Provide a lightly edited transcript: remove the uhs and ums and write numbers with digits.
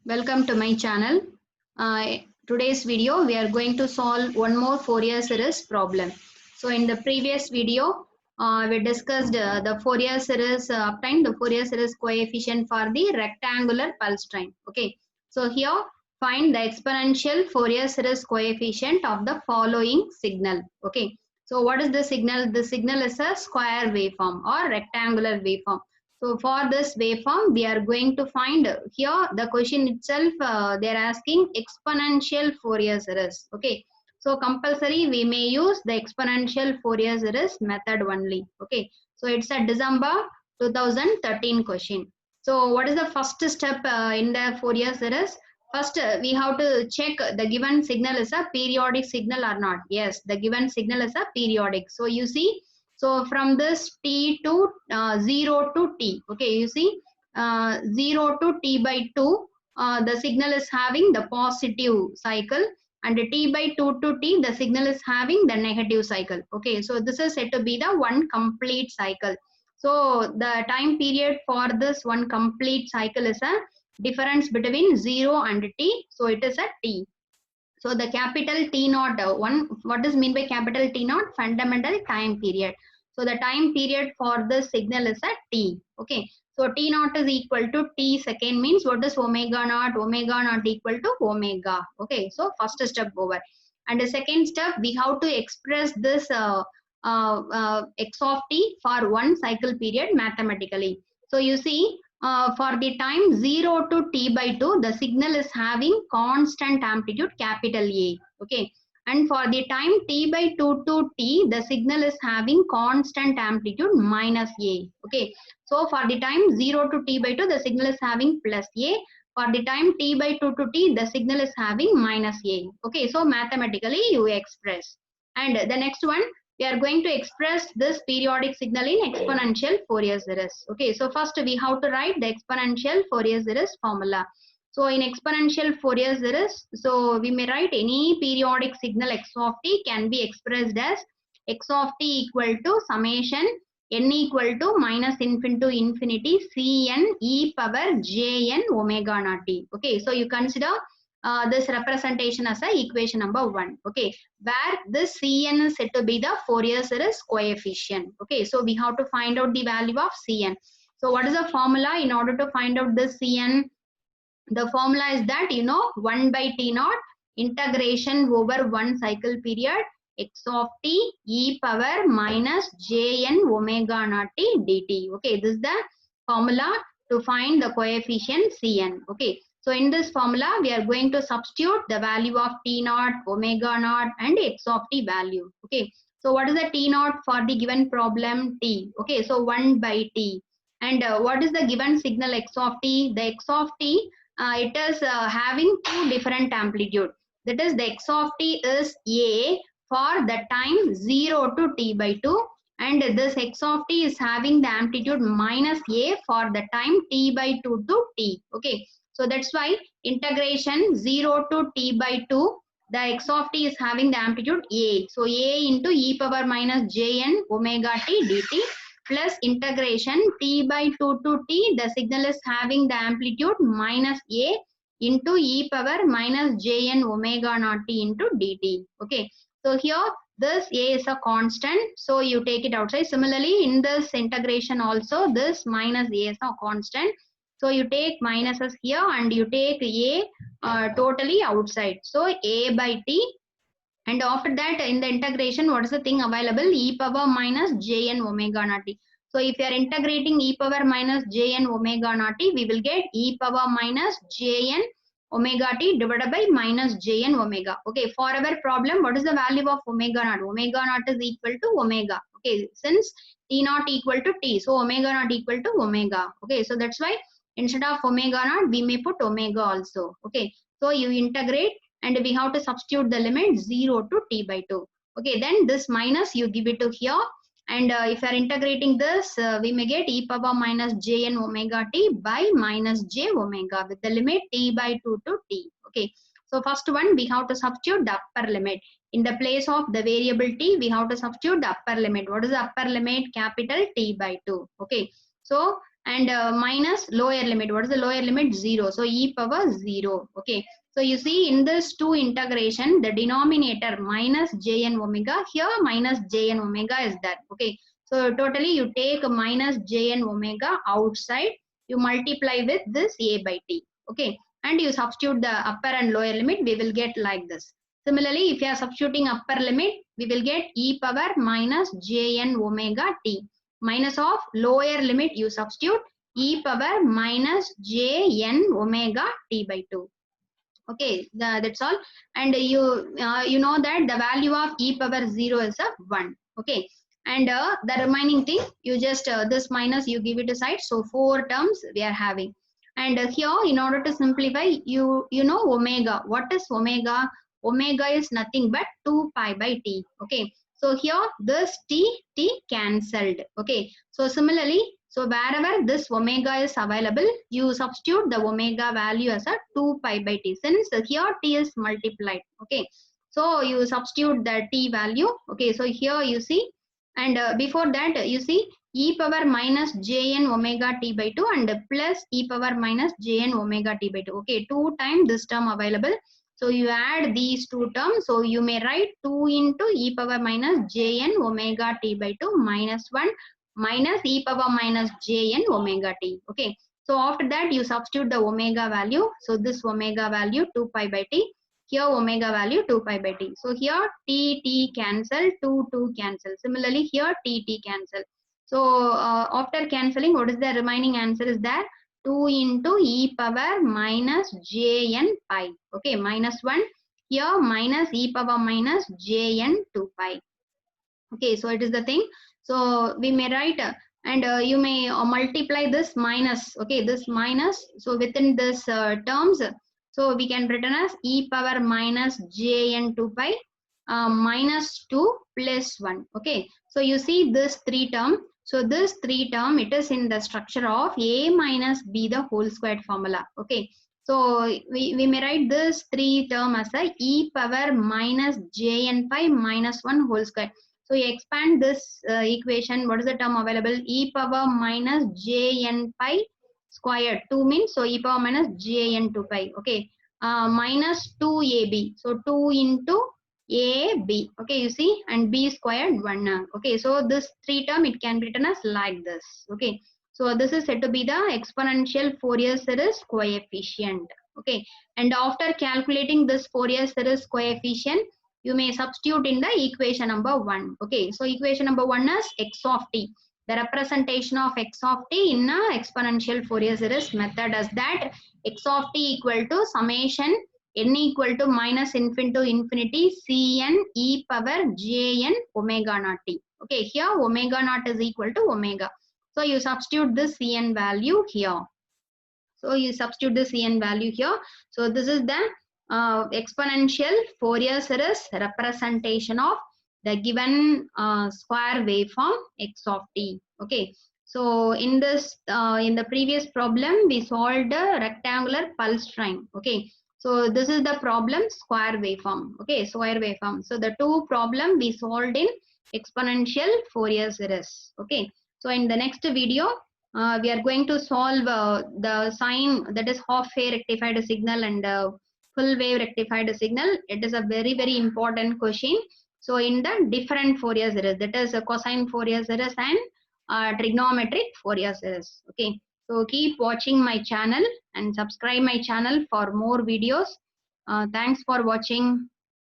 Welcome to my channel. Today's video we are going to solve one more Fourier series problem. So in the previous video we discussed the Fourier series obtained the Fourier series coefficient for the rectangular pulse train. Okay. So here find the exponential Fourier series coefficient of the following signal. Okay. So what is the signal? The signal is a square waveform or rectangular waveform. So for this waveform, we are going to find here the question itself. They are asking exponential Fourier series. Okay. So compulsory we may use the exponential Fourier series method only. Okay. So it's a December 2013 question. So what is the first step in the Fourier series? First, we have to check the given signal is a periodic signal or not. Yes, the given signal is a periodic. So you see, so from this t to 0 to t, okay, you see 0 to t by 2, the signal is having the positive cycle, and t by 2 to t, the signal is having the negative cycle. Okay, so this is said to be the one complete cycle. So the time period for this one complete cycle is a difference between 0 and t, so it is a t. So the capital T naught one, what is mean by capital T naught? Fundamental time period. So the time period for this signal is a T. Okay. So T naught is equal to T second means what is omega naught? Omega naught equal to omega. Okay. So first step over. And the second step, we have to express this x of t for one cycle period mathematically. So you see, for the time 0 to t by 2, the signal is having constant amplitude capital A. Okay. And for the time t by 2 to t, the signal is having constant amplitude minus A. Okay. So for the time 0 to t by 2, the signal is having plus A. For the time t by 2 to t, the signal is having minus A. Okay. So mathematically you express. And the next one, we are going to express this periodic signal in exponential Fourier series. Okay, so first we have to write the exponential Fourier series formula. So in exponential Fourier series, so we may write any periodic signal x of t can be expressed as x of t equal to summation n equal to minus infinity to infinity cn e power jn omega naught t. Okay, so you consider this representation as a equation number 1. Okay, where this Cn is said to be the Fourier series coefficient. Okay, so we have to find out the value of Cn. So what is the formula in order to find out this Cn? The formula is that, 1 by t naught integration over one cycle period x of t e power minus jn omega naught t dt. Okay, this is the formula to find the coefficient Cn. Okay, so in this formula, we are going to substitute the value of t naught, omega naught and x of t value. Okay, so what is the t naught for the given problem? T. Okay, so 1 by t. And what is the given signal x of t? The x of t, it is having two different amplitude. That is, the x of t is A for the time 0 to t by 2. And this x of t is having the amplitude minus A for the time t by 2 to t. Okay. So that's why integration 0 to t by 2, the x of t is having the amplitude A. So A into e power minus jn omega t dt plus integration t by 2 to t, the signal is having the amplitude minus A into e power minus jn omega naught t into dt. Okay. So here this A is a constant, so you take it outside. Similarly, in this integration also, this minus A is a constant. So you take minuses here and you take A totally outside. So A by t, and after that in the integration, what is the thing available? E power minus jn omega naught t. So if you are integrating e power minus jn omega naught t, we will get e power minus jn omega t divided by minus jn omega. Okay, for our problem, what is the value of omega naught? Omega naught is equal to omega. Okay, since t naught equal to t, so omega naught equal to omega. Okay, so that's why instead of omega naught, we may put omega also. Okay, so you integrate and we have to substitute the limit 0 to t by 2. Okay, then this minus you give it to here. And if you are integrating this, we may get e power minus jn omega t by minus j omega with the limit t by 2 to t. Okay, so first one, we have to substitute the upper limit. In the place of the variable t, we have to substitute the upper limit. What is the upper limit? Capital T by 2. Okay, so and minus lower limit. What is the lower limit? 0. So e power 0. Okay. So you see in this 2 integration, the denominator minus jn omega, here minus jn omega is there. Okay. So totally you take minus jn omega outside, you multiply with this a by t. Okay. And you substitute the upper and lower limit, we will get like this. Similarly, if you are substituting upper limit, we will get e power minus jn omega t. Minus of lower limit, you substitute e power minus jn omega t by 2. Okay, that's all. And you know that the value of e power 0 is a 1. Okay, and the remaining thing, you just this minus you give it aside. So 4 terms we are having. And here, in order to simplify, you know omega. What is omega? Omega is nothing but 2 pi by t. Okay, so here this t cancelled. Okay, so similarly, so wherever this omega is available, you substitute the omega value as a 2 pi by t. Since here t is multiplied. Okay, so you substitute the t value. Okay, so here you see, and before that you see e power minus jn omega t by 2 and plus e power minus jn omega t by 2. Okay, 2 times this term available. So you add these 2 terms. So you may write 2 into e power minus jn omega t by 2 minus 1 minus e power minus jn omega t. Okay. So after that you substitute the omega value. So this omega value 2 pi by t. Here omega value 2 pi by t. So here t cancel, 2 cancel. Similarly here t cancel. So after cancelling, what is the remaining answer is there? 2 into e power minus jn pi. Okay, minus 1. Here minus e power minus jn 2 pi. Okay, so it is the thing. So we may write and you may multiply this minus. Okay, this minus. So within this terms, so we can written as e power minus jn 2 pi minus 2 plus 1. Okay, so you see this 3 term. So this 3 term, it is in the structure of a minus b the whole squared formula. Okay, so we may write this 3 term as a e power minus jn pi minus 1 whole square. So you expand this equation. What is the term available? E power minus jn pi squared. 2 means, so e power minus jn 2 pi. Okay, minus 2ab. So 2 into ab. Okay, you see, and b squared 1. Okay, so this 3 term, it can be written as like this. Okay, so this is said to be the exponential Fourier series coefficient. Okay, and after calculating this Fourier series coefficient, you may substitute in the equation number 1. Okay, so equation number 1 is x of t. The representation of x of t in a exponential Fourier series method is that x of t equal to summation n equal to minus infinity to infinity cn e power jn omega naught t. Okay, here omega naught is equal to omega. So you substitute this cn value here. So you substitute the cn value here. So this is the exponential Fourier series representation of the given square waveform x of t. Okay, so in this in the previous problem we solved a rectangular pulse train. Okay, so this is the problem square waveform. Okay, square waveform. So the 2 problem we solved in exponential Fourier series. Okay, so in the next video we are going to solve the sign, that is half wave rectified signal and full wave rectified signal. It is a very important question. So in the different Fourier series, that is a cosine Fourier series and trigonometric Fourier series. Okay, so keep watching my channel and subscribe my channel for more videos. Thanks for watching.